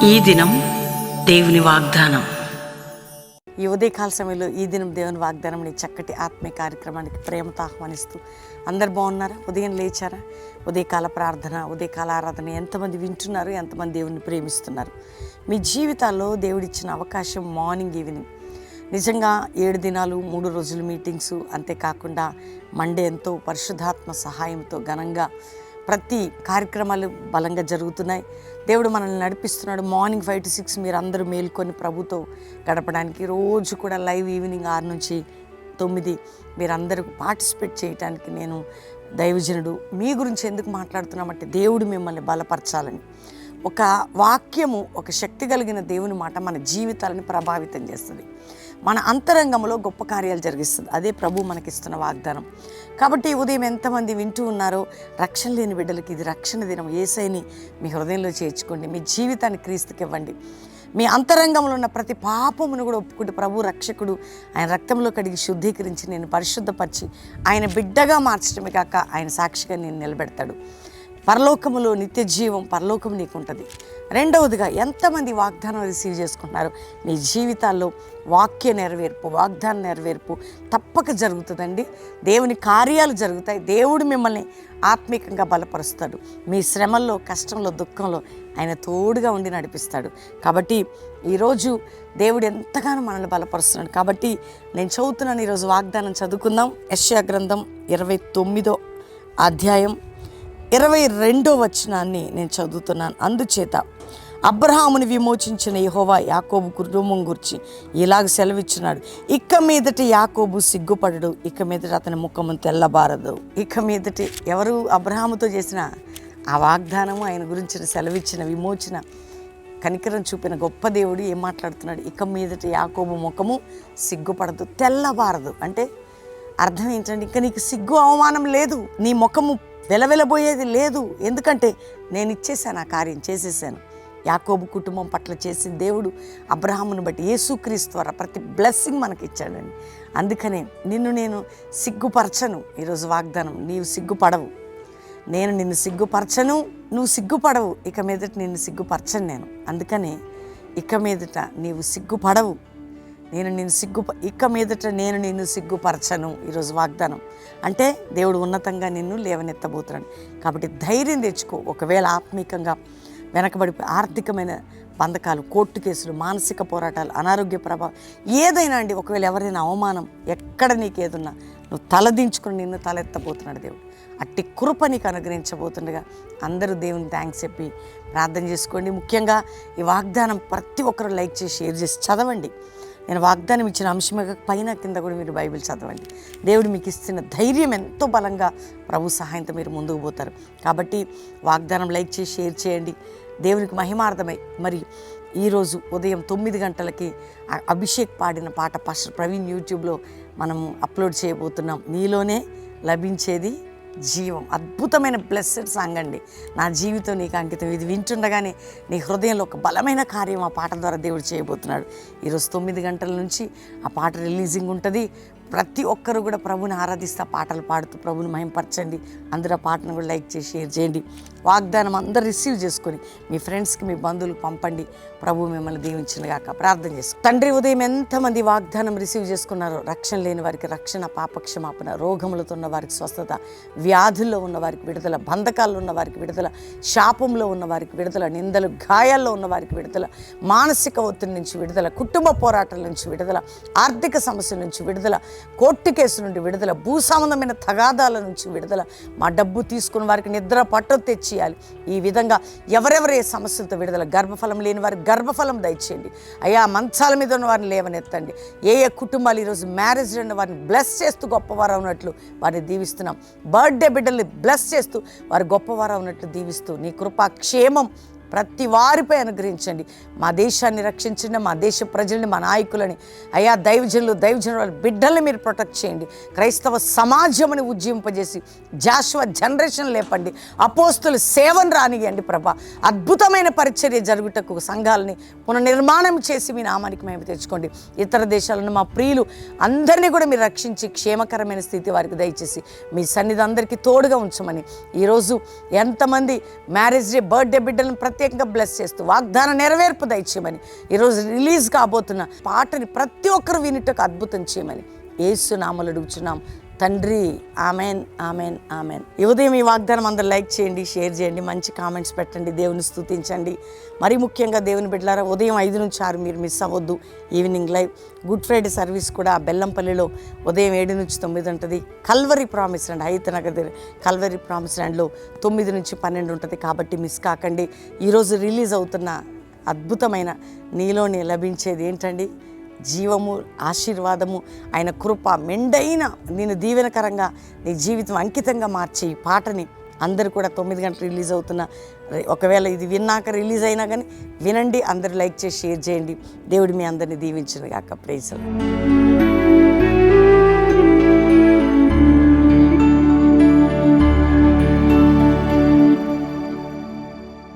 ఈ దినం దేవుని వాగ్దానం. ఈ ఉదయకాల సమయంలో ఈ దినం దేవుని వాగ్దానం చక్కటి ఆత్మీయ కార్యక్రమానికి ప్రేమతో ఆహ్వానిస్తూ అందరు బాగున్నారా? ఉదయం లేచారా? ఉదయకాల ప్రార్థన, ఉదయకాల ఆరాధన ఎంతమంది వింటున్నారు? ఎంతమంది దేవుని ప్రేమిస్తున్నారు? మీ జీవితాల్లో దేవుడిచ్చిన అవకాశం మార్నింగ్, ఈవినింగ్. నిజంగా 7 దినాలు 3 రోజులు మీటింగ్స్, అంతేకాకుండా మండే ఎంతో పరిశుద్ధాత్మ సహాయంతో ఘనంగా ప్రతి కార్యక్రమాలు బలంగా జరుగుతున్నాయి. దేవుడు మనల్ని నడిపిస్తున్నాడు. మార్నింగ్ 5 to 6 మీరు అందరూ మేల్కొని ప్రభుతో గడపడానికి, రోజు కూడా లైవ్ ఈవినింగ్ 6 నుంచి 9 మీరందరూ పార్టిసిపేట్ చేయడానికి నేను దైవజనుడు మీ గురించి ఎందుకు మాట్లాడుతున్నామంటే, దేవుడు మిమ్మల్ని బలపరచాలని. ఒక వాక్యము, ఒక శక్తి కలిగిన దేవుని మాట మన జీవితాలను ప్రభావితం చేస్తుంది. మన అంతరంగంలో గొప్ప కార్యాలు జరిగిస్తుంది. అదే ప్రభు మనకిస్తున్న వాగ్దానం. కాబట్టి ఉదయం ఎంతమంది వింటూ ఉన్నారో, రక్షణ లేని బిడ్డలకి ఇది రక్షణ దినం. యేసయ్యని మీ హృదయంలో చేర్చుకోండి. మీ జీవితాన్ని క్రీస్తుకి ఇవ్వండి. మీ అంతరంగంలో ఉన్న ప్రతి పాపమును కూడా ఒప్పుకుంటే ప్రభు రక్షకుడు ఆయన రక్తంలో కడిగి శుద్ధీకరించి నేను పరిశుద్ధపరిచి ఆయన బిడ్డగా మార్చడమే కాక ఆయన సాక్షిగా నేను నిలబెడతాడు. పరలోకములో నిత్య జీవం, పరలోకం నీకు ఉంటుంది. రెండవదిగా, ఎంతమంది వాగ్దానం రిసీవ్ చేసుకుంటున్నారు? మీ జీవితాల్లో వాక్య నెరవేర్పు, వాగ్దాన నెరవేర్పు తప్పక జరుగుతుందండి. దేవుని కార్యాలు జరుగుతాయి. దేవుడు మిమ్మల్ని ఆత్మీకంగా బలపరుస్తాడు. మీ శ్రమల్లో, కష్టంలో, దుఃఖంలో ఆయన తోడుగా ఉండి నడిపిస్తాడు. కాబట్టి ఈరోజు దేవుడు ఎంతగానో మనల్ని బలపరుస్తున్నాడు. కాబట్టి నేను చదువుతున్నాను. ఈరోజు వాగ్దానం చదువుకుందాం. యెషయా గ్రంథం 29వ అధ్యాయం 22వ వచనాన్ని నేను చదువుతున్నాను. అందుచేత అబ్రహాముని విమోచించిన యెహోవా యాకోబు కుటుంబం గురించి ఇలాగ సెలవిచ్చున్నాడు. ఇక మీదటి యాకోబు సిగ్గుపడడు, ఇక మీదటి అతని ముఖము తెల్లబారదు. ఇక మీదటి ఎవరు? అబ్రహాముతో చేసిన ఆ వాగ్దానము, ఆయన గురించిన సెలవిచ్చిన విమోచన, కనికరం చూపిన గొప్ప దేవుడు ఏం మాట్లాడుతున్నాడు? ఇక మీదటి యాకోబు ముఖము సిగ్గుపడదు, తెల్లబారదు. అంటే అర్థం ఏంటంటే, ఇంకా నీకు సిగ్గు అవమానం లేదు, నీ ముఖము వెలవెలబోయేది లేదు. ఎందుకంటే నేను ఇచ్చేసాను, ఆ కార్యం చేసేసాను. యాకోబు కుటుంబం పట్ల చేసిన దేవుడు అబ్రహామును బట్టి యేసుక్రీస్తు ద్వారా ప్రతి బ్లెస్సింగ్ మనకి ఇచ్చాడండి. అందుకనే నేను సిగ్గుపరచను. ఈరోజు వాగ్దానం, నీవు సిగ్గుపడవు. నేను నిన్ను సిగ్గుపరచను, నువ్వు సిగ్గుపడవు. ఇక మీదట నిన్ను సిగ్గుపరచను నేను. అందుకనే ఇక మీదట నీవు సిగ్గుపడవు. ఇక మీదట నేను నిన్ను సిగ్గుపరచను. ఈరోజు వాగ్దానం అంటే దేవుడు ఉన్నతంగా నిన్ను లేవనెత్తబోతున్నాడు. కాబట్టి ధైర్యం తెచ్చుకో. ఒకవేళ ఆత్మీకంగా వెనకబడి ఆర్థికమైన బంధకాలు, కోర్టు కేసులు, మానసిక పోరాటాలు, అనారోగ్య ప్రభావం ఏదైనా అండి, ఒకవేళ ఎవరైనా అవమానం, ఎక్కడ నీకు ఏదున్నా నువ్వు తలదించుకుని నిన్ను తలెత్తబోతున్నాడు దేవుడు. అట్టి కృప నీకు అనుగ్రహించబోతుండగా అందరూ దేవుని థ్యాంక్స్ చెప్పి ప్రార్థన చేసుకోండి. ముఖ్యంగా ఈ వాగ్దానం ప్రతి ఒక్కరు లైక్ చేసి, షేర్ చేసి చదవండి. నేను వాగ్దానం ఇచ్చిన అంశమే పైన కింద కూడా మీరు బైబిల్ చదవండి. దేవుడు మీకు ఇస్తున్న ధైర్యం ఎంతో బలంగా ప్రభు సహాయంతో మీరు ముందుకు పోతారు. కాబట్టి వాగ్దానం లైక్ చేసి షేర్ చేయండి. దేవునికి మహిమార్థమై మరి ఈరోజు ఉదయం 9 గంటలకి అభిషేక్ పాడిన పాట పాస్టర్ ప్రవీణ్ యూట్యూబ్లో మనము అప్లోడ్ చేయబోతున్నాం. నీలోనే లభించేది జీవం. అద్భుతమైన బ్లెస్సెడ్ సాంగ్ అండి. నా జీవితం నీకు అంకితం. ఇది వింటుండగానే నీ హృదయంలో ఒక బలమైన కార్యం ఆ పాట ద్వారా దేవుడు చేయబోతున్నాడు. ఈరోజు 9 గంటల నుంచి ఆ పాట రిలీజింగ్ ఉంటుంది. ప్రతి ఒక్కరు కూడా ప్రభుని ఆరాధిస్తూ పాటలు పాడుతూ ప్రభుని మహింపరచండి. అందరూ ఆ పాటను కూడా లైక్ చేసి షేర్ చేయండి. వాగ్దానం అందరూ రిసీవ్ చేసుకొని మీ ఫ్రెండ్స్కి, మీ బంధువులకు పంపండి. ప్రభు మిమ్మల్ని దీవించినగాక. ప్రార్థన చేసుకో. తండ్రి, ఉదయం ఎంతమంది వాగ్దానం రిసీవ్ చేసుకున్నారో, రక్షణ లేని వారికి రక్షణ, పాపక్షమాపణ, రోగములతో ఉన్న వారికి స్వస్థత, వ్యాధుల్లో ఉన్న వారికి విడుదల, బంధకాల్లో ఉన్న వారికి విడుదల, శాపంలో ఉన్న వారికి విడుదల, నిందలు, గాయాల్లో ఉన్న వారికి విడుదల, మానసిక ఒత్తిడి నుంచి విడుదల, కుటుంబ పోరాటాల నుంచి విడుదల, ఆర్థిక సమస్యల నుంచి విడుదల, కోర్టు కేసు నుండి విడుదల, భూ సంబంధమైన తగాదాల నుంచి విడుదల, మా డబ్బు తీసుకున్న వారికి నిద్ర పట్టు తెచ్చియాలి. ఈ విధంగా ఎవరెవరు ఏ సమస్యలతో విడుదల, గర్భఫలం లేని వారికి గర్భఫలం దయచేయండి అయ్యా. మంచాల మీద ఉన్న వారిని లేవనెత్తండి. ఏ కుటుంబాలు ఈరోజు మ్యారేజ్ ఉన్న వారిని బ్లెస్ చేస్తూ గొప్పవారు ఉన్నట్లు వారిని దీవిస్తున్నాం. బర్త్డే బిడ్డల్ని బ్లెస్ చేస్తూ వారు గొప్పవారు ఉన్నట్లు దీవిస్తూ నీ కృపా క్షేమం ప్రతి వారిపై అనుగ్రహించండి. మా దేశాన్ని రక్షించండి. మా దేశ ప్రజల్ని, మా నాయకులని అయ్యా, దైవజనుల బిడ్డల్ని మీరు ప్రొటెక్ట్ చేయండి. క్రైస్తవ సమాజంని ఉజ్జీవింపజేసి జాషువా జనరేషన్ లేపండి. అపోస్తుల సేవను రానియండి ప్రభా. అద్భుతమైన పరిచర్య జరుగుటకు సంఘాలని పునర్నిర్మాణం చేసి మీ నామానికి మేము తెచ్చుకోండి. ఇతర దేశాలను మా ప్రియులు అందరినీ కూడా మీరు రక్షించి క్షేమకరమైన స్థితి వారికి దయచేసి మీ సన్నిధి అందరికీ తోడుగా ఉంచమని ఈరోజు ఎంతమంది మ్యారేజ్ డే, బర్త్డే బిడ్డలను ప్రత్యేకంగా బ్లెస్ చేస్తూ వాగ్దాన నెరవేర్పు దయచేయమని, ఈరోజు రిలీజ్ కాబోతున్న పాటని ప్రతి ఒక్కరు వినుటకు అద్భుతం చేయమని యేసు నామములో అడుగుచున్నాం తండ్రి. Amen, amen, amen. ఈ ఉదయం ఈ వాగ్దానం అందరూ లైక్ చేయండి, షేర్ చేయండి, మంచి కామెంట్స్ పెట్టండి, దేవుని స్తుతించండి. మరీ ముఖ్యంగా దేవుని బిడ్డలారా, ఉదయం 5 నుంచి 6 మీరు మిస్ అవ్వద్దు. Evening live good Friday service కూడా బెల్లంపల్లిలో ఉదయం 7 నుంచి 9 ఉంటుంది. కల్వరీ ప్రామిస్ ల్యాండ్, హైతనగర్ దగ్గర కల్వరీ ప్రామిస్ ల్యాండ్లో 9 నుంచి 12 ఉంటుంది. కాబట్టి మిస్ కాకండి. ఈరోజు రిలీజ్ అవుతున్న అద్భుతమైన నీలోనే లభించేది ఏంటండి? జీవము, ఆశీర్వాదము, ఆయన కృప మెండైన నేను దీవెనకరంగా నీ జీవితం అంకితంగా మార్చే ఈ పాటని అందరూ కూడా 9 గంటలు రిలీజ్ అవుతున్న, ఒకవేళ ఇది విన్నాక రిలీజ్ అయినా కానీ వినండి. అందరూ లైక్ చేసి షేర్ చేయండి. దేవుడు మీ అందరినీ దీవించును గాక. Praise the lord.